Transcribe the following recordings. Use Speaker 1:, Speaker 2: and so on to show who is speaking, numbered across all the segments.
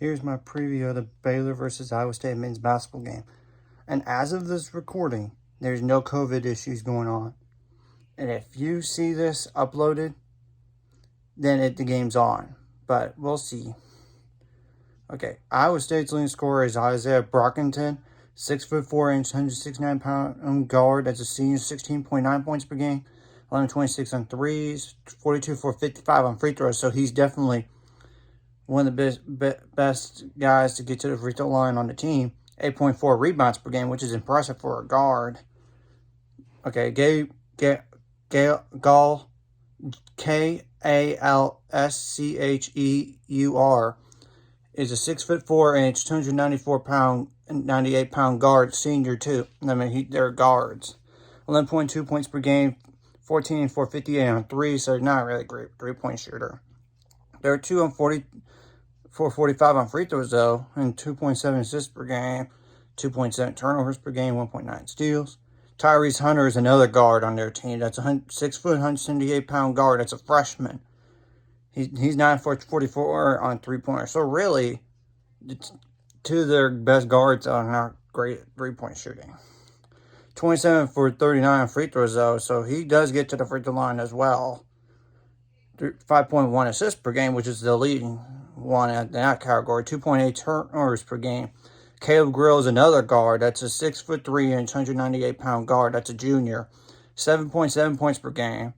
Speaker 1: Here's my preview of the Baylor versus Iowa State men's basketball game. And as of this recording, there's no COVID issues going on. And if you see this uploaded, then the game's on. But we'll see. Okay, Iowa State's leading scorer is Isaiah Brockington, 6'4", 169-pound guard. That's a senior, 16.9 points per game, 11.26 on threes, 42 for 55 on free throws. So he's definitely one of the best guys to get to the free throw line on the team. 8.4 rebounds per game, which is impressive for a guard. Okay, Gall, Kalscheur, is a 6'4", 294-pound, 98-pound guard, senior too. I mean, they're guards. 11.2 points per game, 14 for 58 on three, so not really great three-point shooter. They're 2 on 45 on free throws though, and 2.7 assists per game, 2.7 turnovers per game, 1.9 steals. Tyrese Hunter is another guard on their team. That's a 6 foot, 178-pound guard. That's a freshman. He's 9 for 44 on three-pointers. So really, two of their best guards are not great at three-point shooting. 27 for 39 on free throws, though, so he does get to the free throw line as well. 5.1 assists per game, which is the leading one at that category. 2.8 turnovers per game. Caleb Grill is another guard. That's a 6'3", 198-pound guard. That's a junior. 7.7 points per game.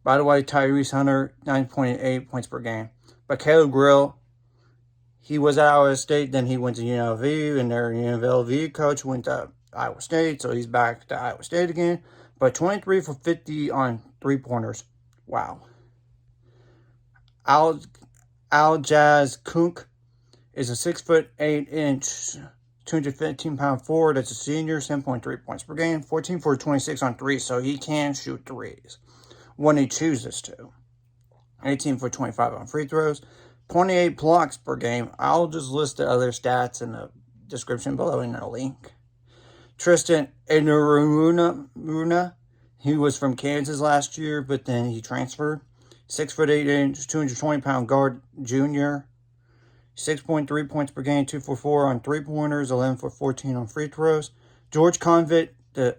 Speaker 1: By the way, Tyrese Hunter, 9.8 points per game. But Caleb Grill, he was at Iowa State, then he went to UNLV, and their UNLV coach went to Iowa State, so he's back to Iowa State again. But 23 for 50 on three-pointers. Wow. Al-Jazz Kunk is a 6'8", 215-pound forward. That's a senior, 7.3 points per game, 14 for 26 on threes, so he can shoot threes when he chooses to. 18 for 25 on free throws, 28 blocks per game. I'll just list the other stats in the description below in the link. Tristan Enaruna, he was from Kansas last year, but then he transferred. 6'8", 220-pound guard, junior. 6.3 points per game, 2 for 4 on three-pointers, 11 for 14 on free throws. George Convitt, the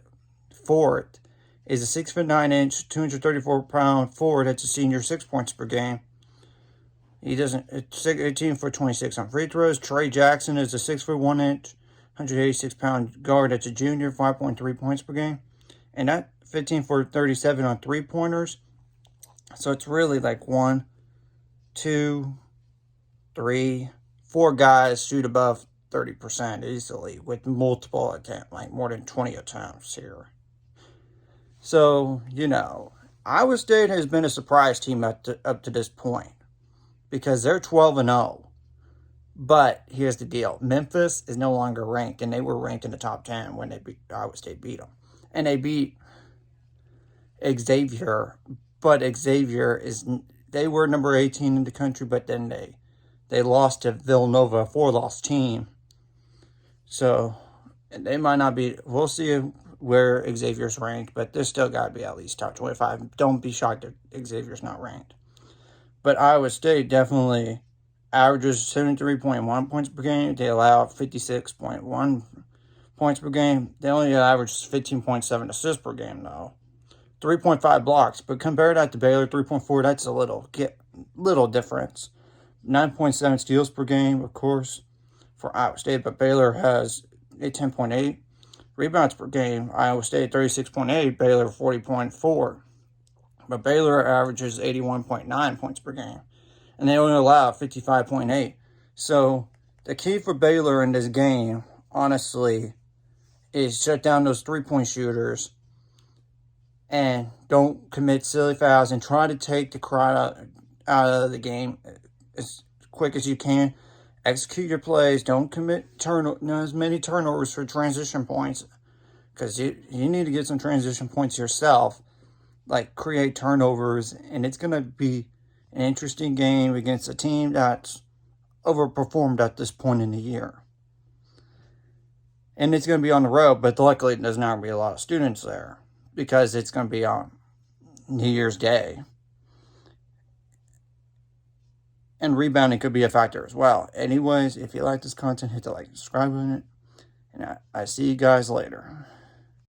Speaker 1: fourth, is a 6'9", 234-pound forward. That's a senior, 6 points per game. He doesn't. It's 18 for 26 on free throws. Trey Jackson is a 6'1", 186-pound guard. That's a junior, 5.3 points per game, and that 15 for 37 on three-pointers. So it's really like 1, 2, 3, 4 guys shoot above 30% easily with multiple attempts, like more than 20 attempts here. So, Iowa State has been a surprise team up to this point because they're 12-0. But here's the deal. Memphis is no longer ranked, and they were ranked in the top 10 when Iowa State beat them. And they beat Xavier, but they were number 18 in the country, but then they lost to Villanova, a 4-loss team. So, they might not be. We'll see where Xavier's ranked, but they're still got to be at least top 25. Don't be shocked if Xavier's not ranked. But Iowa State definitely averages 73.1 points per game. They allow 56.1 points per game. They only average 15.7 assists per game, though. 3.5 blocks, but compare that to Baylor, 3.4. That's a little difference. 9.7 steals per game, of course, for Iowa State, but Baylor has a 10.8 rebounds per game. Iowa State 36.8, Baylor 40.4. But Baylor averages 81.9 points per game, and they only allow 55.8. So the key for Baylor in this game, honestly, is shut down those three-point shooters and don't commit silly fouls and try to take the crowd out of the game as quick as you can. Execute your plays. Don't commit as many turnovers for transition points, because you need to get some transition points yourself. Like, create turnovers, and it's going to be an interesting game against a team that's overperformed at this point in the year. And it's going to be on the road, but luckily there's not going to be a lot of students there because it's going to be on New Year's Day. And rebounding could be a factor as well. Anyways, if you like this content, hit the like and subscribe button. And I see you guys later.